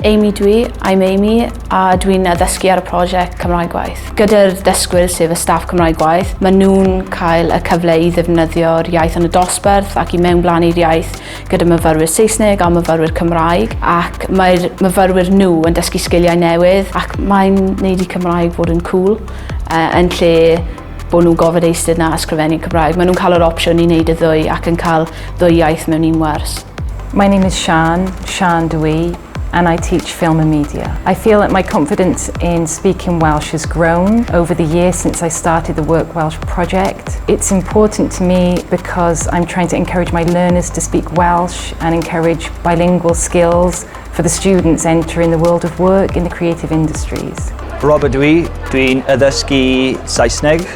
Amy I'm Amy, a dwi'n addysgu ar y prosiect Cymraeg Gwaith. Gyda'r dysgwyr sef y staff Cymraeg Gwaith, maen nhw'n cael y cyfle i ddefnyddio'r iaith yn y dosbarth ac i mewnblannu'r iaith gyda myfyrwyr Saesneg a myfyrwyr Cymraeg, ac mae'r myfyrwyr nhw yn dysgu sgiliau newydd ac mae'n gwneud i Cymraeg fod yn cool yn lle bod nhw'n gofod eistedd na ysgrifennu Cymraeg. Maen nhw'n cael yr opsiwn i wneud y ddwy ac yn cael ddwy iaith mewn un wers. My name is Sian Dwi, and I teach film and media. I feel that my confidence in speaking Welsh has grown over the years since I started the Work Welsh project. It's important to me because I'm trying to encourage my learners to speak Welsh and encourage bilingual skills for the students entering the world of work in the creative industries. Rob dwi'n addysgu Saesneg.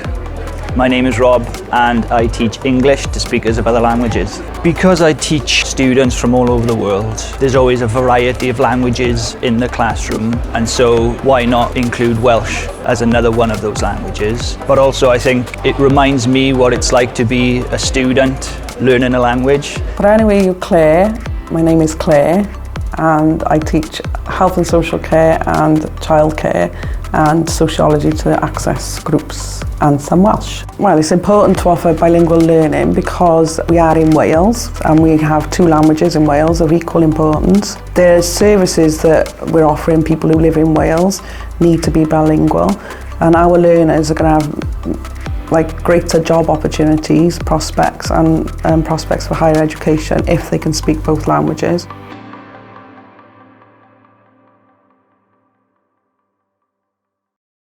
My name is Rob and I teach English to speakers of other languages. Because I teach students from all over the world, there's always a variety of languages in the classroom, and so why not include Welsh as another one of those languages? But also I think it reminds me what it's like to be a student learning a language. But anyway, you're Claire. My name is Claire and I teach health and social care and childcare and sociology to access groups and some Welsh. Well, it's important to offer bilingual learning because we are in Wales and we have two languages in Wales of equal importance. The services that we're offering people who live in Wales need to be bilingual, and our learners are going to have greater job opportunities, prospects and prospects for higher education if they can speak both languages.